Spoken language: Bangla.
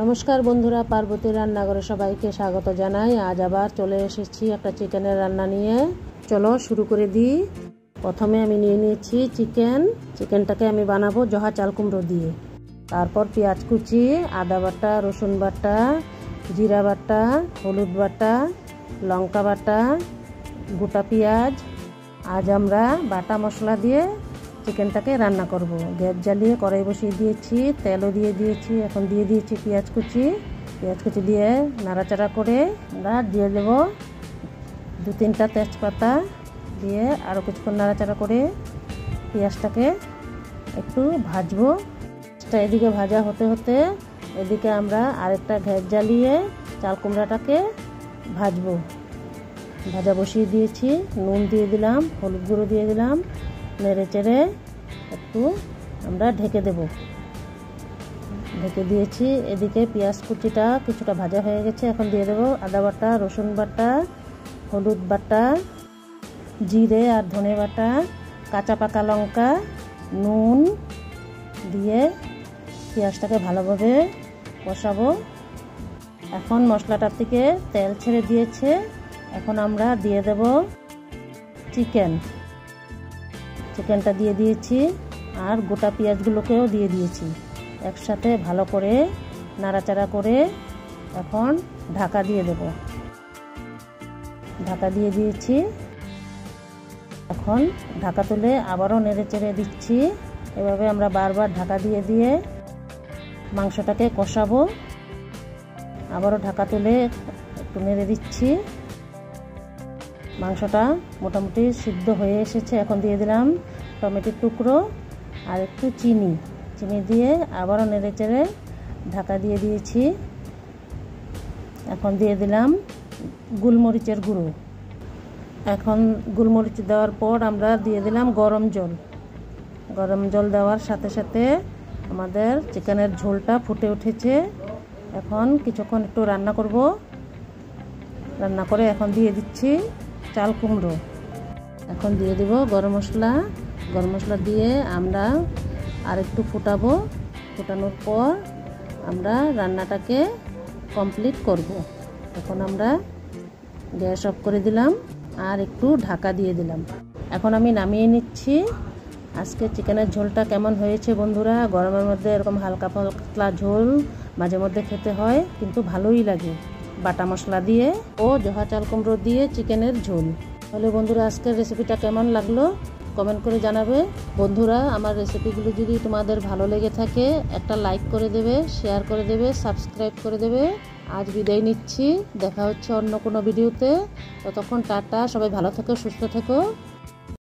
নমস্কার বন্ধুরা, পার্বতী রান্নাঘরে সবাইকে স্বাগত জানাই। আজ আবার চলে এসেছি একটা চিকেনের রান্না নিয়ে। চলো শুরু করে দিই। প্রথমে আমি নিয়ে নিয়েছি চিকেনটাকে আমি বানাবো জহা চাল কুমড়ো দিয়ে। তারপর পেঁয়াজ কুচি, আদা বাটা, রসুন বাটা, জিরা বাটা, হলুদ বাটা, লঙ্কা বাটা, গোটা পেঁয়াজ। আজ আমরা বাটা মশলা দিয়ে চিকেনটাকে রান্না করব। গ্যাস জ্বালিয়ে কড়াই বসিয়ে দিয়েছি, তেলও দিয়ে দিয়েছি। এখন দিয়ে দিয়েছি পেঁয়াজ কুচি দিয়ে নাড়াচাড়া করে আমরা দিয়ে দেব 2-3টা তেজপাতা দিয়ে আরও কিছুক্ষণ নাড়াচাড়া করে পেঁয়াজটাকে একটু ভাজবো। এদিকে ভাজা হতে হতে এদিকে আমরা আরেকটা গ্যাস জ্বালিয়ে চাল কুমড়াটাকে ভাজা বসিয়ে দিয়েছি। নুন দিয়ে দিলাম, হলুদ গুঁড়ো দিয়ে দিলাম, নেড়ে চেড়ে একটু আমরা ঢেকে দিয়েছি। এদিকে পেঁয়াজ কুচিটা কিছুটা ভাজা হয়ে গেছে। এখন দিয়ে দেবো আদা বাটা, রসুন বাটা, হলুদ বাটা, জিরে আর ধনে বাটা, কাঁচা পাকা লঙ্কা, নুন দিয়ে পেঁয়াজটাকে ভালোভাবে কষাবো। এখন মশলাটার থেকে তেল ছেড়ে দিয়েছে। এখন আমরা দিয়ে দেব চিকেনটা দিয়ে দিয়েছি আর গোটা পেঁয়াজগুলোকেও দিয়ে দিয়েছি। একসাথে ভালো করে নাড়াচাড়া করে এখন ঢাকা দিয়ে দেব। ঢাকা দিয়ে দিয়েছি। এখন ঢাকা তুলে আবারও নেড়ে চেড়ে দিচ্ছি। এভাবে আমরা বারবার ঢাকা দিয়ে মাংসটাকে কষাবো। আবারও ঢাকা তুলে একটু নেড়ে দিচ্ছি। মাংসটা মোটামুটি সিদ্ধ হয়ে এসেছে। এখন দিয়ে দিলাম টমেটোর টুকরো আর একটু চিনি দিয়ে আবারও নেড়ে চেড়ে ঢাকা দিয়ে দিয়েছি। এখন দিয়ে দিলাম গোলমরিচের গুঁড়ো। এখন গোলমরিচ দেওয়ার পর আমরা দিয়ে দিলাম গরম জল দেওয়ার সাথে সাথে আমাদের চিকেনের ঝোলটা ফুটে উঠেছে। এখন কিছুক্ষণ একটু রান্না করে এখন দিয়ে দিচ্ছি চাল কুমড়ো। এখন দিয়ে দেব গরম মশলা দিয়ে আমরা আর একটু ফোটানোর পর আমরা রান্নাটাকে কমপ্লিট করব। এখন আমরা গ্যাস অফ করে দিলাম আর একটু ঢাকা দিয়ে দিলাম। এখন আমি নামিয়ে নিচ্ছি। আজকে চিকেনের ঝোলটা কেমন হয়েছে বন্ধুরা? গরমের মধ্যে এরকম হালকা পাতলা ঝোল মাঝে মধ্যে খেতে হয়, কিন্তু ভালোই লাগে। বাটা মশলা দিয়ে ও জহা চাল কুমড়ো দিয়ে চিকেনের ঝোল। তাহলে বন্ধুরা, আজকের রেসিপিটা কেমন লাগলো কমেন্ট করে জানাবে। বন্ধুরা, আমার রেসিপিগুলো যদি তোমাদের ভালো লেগে থাকে একটা লাইক করে দেবে, শেয়ার করে দেবে, সাবস্ক্রাইব করে দেবে। আজ বিদায় নিচ্ছি। দেখা হচ্ছে অন্য কোনো ভিডিওতে। ততক্ষণ টাটা, সবাই ভালো থেকো, সুস্থ থেকো।